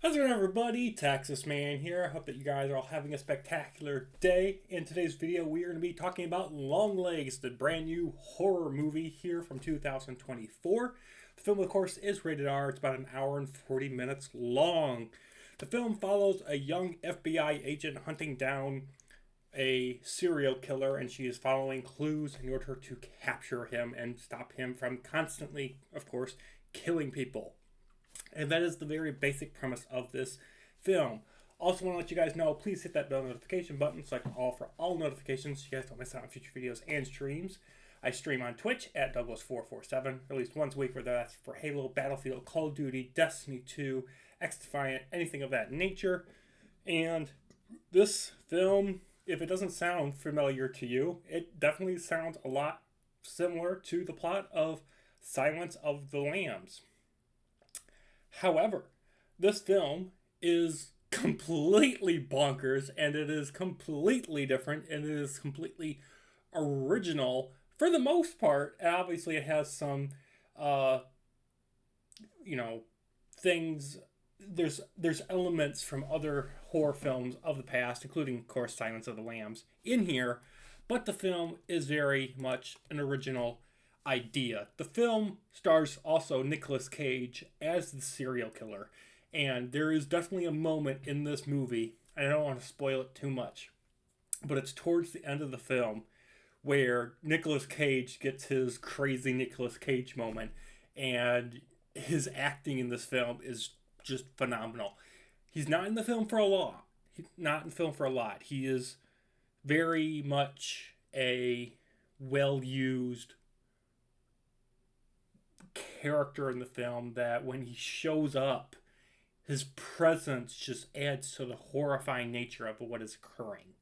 How's it going, everybody? Texas Man here. I hope that you guys are all having a spectacular day. In today's video, we are going to be talking about Longlegs, the brand new horror movie here from 2024. The film, of course, is rated R. It's about an hour and 40 minutes long. The film follows a young FBI agent hunting down a serial killer, and she is following clues in order to capture him and stop him from constantly, of course, killing people. And that is the very basic premise of this film. Also, want to let you guys know, please hit that bell notification button so I can offer all notifications so you guys don't miss out on future videos and streams. I stream on Twitch at Douglas447 at least once a week, whether that's for Halo, Battlefield, Call of Duty, Destiny 2, X-Defiant, anything of that nature. And this film, if it doesn't sound familiar to you, it definitely sounds a lot similar to the plot of Silence of the Lambs. However, this film is completely bonkers, and it is completely different, and it is completely original for the most part. And obviously, it has some, things. There's elements from other horror films of the past, including, of course, Silence of the Lambs, in here. But the film is very much an original idea. The film stars also Nicolas Cage as the serial killer, and there is definitely a moment in this movie, I don't want to spoil it too much, but it's towards the end of the film where Nicolas Cage gets his crazy Nicolas Cage moment, and his acting in this film is just phenomenal. He's not in the film for a lot. He is very much a well-used character in the film that when he shows up, his presence just adds to the horrifying nature of what is occurring.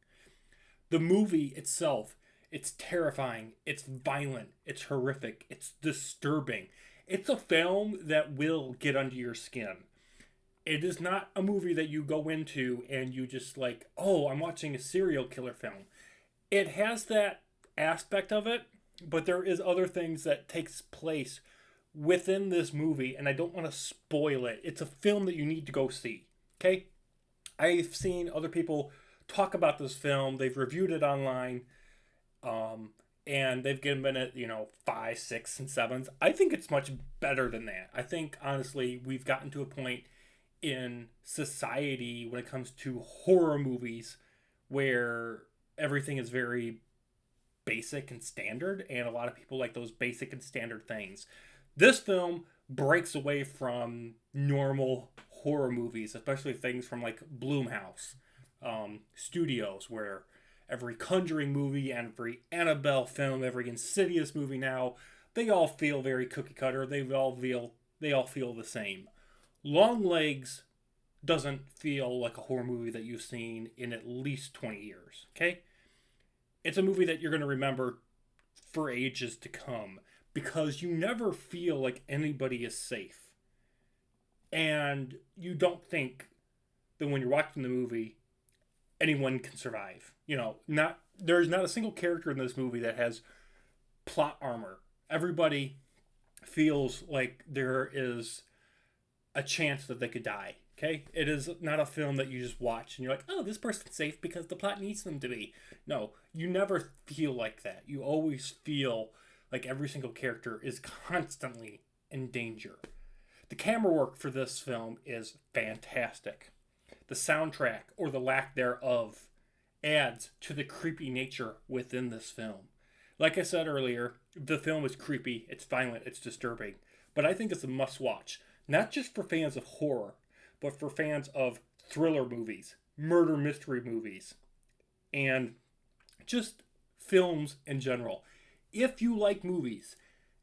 The movie itself, it's terrifying, it's violent, it's horrific, it's disturbing. It's a film that will get under your skin. It is not a movie that you go into and you just like, oh, I'm watching a serial killer film. It has that aspect of it, but there is other things that takes place within this movie, and I don't want to spoil it. It's a film that you need to go see. Okay? I've seen other people talk about this film. They've reviewed it online, and they've given it, 5, 6, and 7s. I think it's much better than that. I think, honestly, we've gotten to a point in society when it comes to horror movies where everything is very basic and standard, and a lot of people like those basic and standard things. This film breaks away from normal horror movies, especially things from like Blumhouse Studios, where every Conjuring movie, every Annabelle film, every Insidious movie now, they all feel very cookie cutter. They all feel the same. Longlegs doesn't feel like a horror movie that you've seen in at least 20 years. Okay, it's a movie that you're going to remember for ages to come, because you never feel like anybody is safe. And you don't think that when you're watching the movie, anyone can survive. There's not a single character in this movie that has plot armor. Everybody feels like there is a chance that they could die. Okay? It is not a film that you just watch and you're like, oh, this person's safe because the plot needs them to be. No, you never feel like that. You always feel like every single character is constantly in danger. The camera work for this film is fantastic. The soundtrack, or the lack thereof, adds to the creepy nature within this film. Like I said earlier, the film is creepy, it's violent, it's disturbing, but I think it's a must-watch. Not just for fans of horror, but for fans of thriller movies, murder mystery movies, and just films in general. If you like movies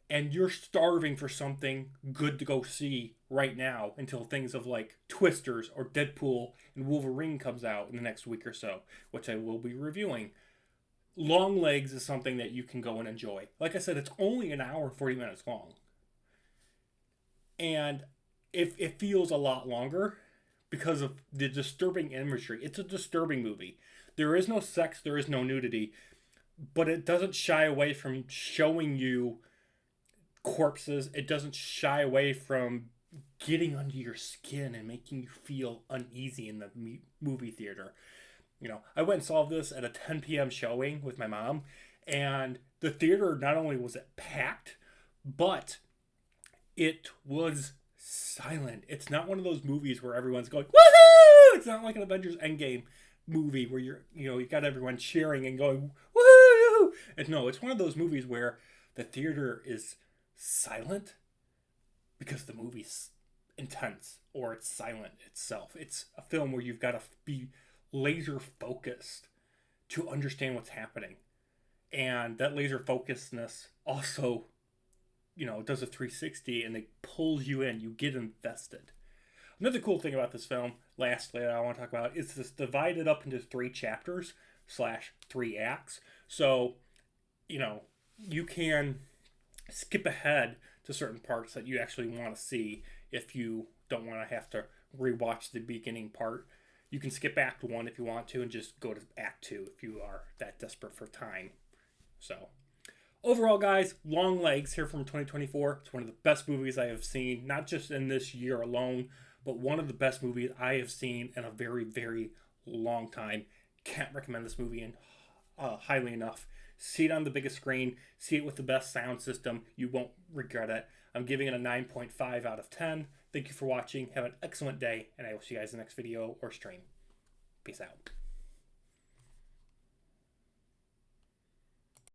and you're starving for something good to go see right now until things of like Twisters or Deadpool and Wolverine comes out in the next week or so, which I will be reviewing, Longlegs is something that you can go and enjoy. Like I said, it's only an hour and 40 minutes long. And it feels a lot longer because of the disturbing imagery. It's a disturbing movie. There is no sex, there is no nudity, but it doesn't shy away from showing you corpses. It doesn't shy away from getting under your skin and making you feel uneasy in the movie theater. You know, I went and saw this at a 10 p.m. showing with my mom, and the theater, not only was it packed, but it was silent. It's not one of those movies where everyone's going, woohoo! It's not like an Avengers Endgame movie where you got everyone cheering and going, woohoo! And no, it's one of those movies where the theater is silent because the movie's intense, or it's silent itself. It's a film where you've got to be laser focused to understand what's happening. And that laser focusedness also, does a 360 and it pulls you in. You get invested. Another cool thing about this film, lastly, that I want to talk about, is this divided up into 3 chapters / 3 acts. So, you can skip ahead to certain parts that you actually want to see if you don't want to have to rewatch the beginning part. You can skip Act 1 if you want to and just go to Act 2 if you are that desperate for time. So, overall, guys, Longlegs here from 2024. It's one of the best movies I have seen, not just in this year alone, but one of the best movies I have seen in a very, very long time. Can't recommend this movie highly enough. See it on the biggest screen. See it with the best sound system. You won't regret it. I'm giving it a 9.5 out of 10. Thank you for watching. Have an excellent day, and I will see you guys in the next video or stream. Peace out.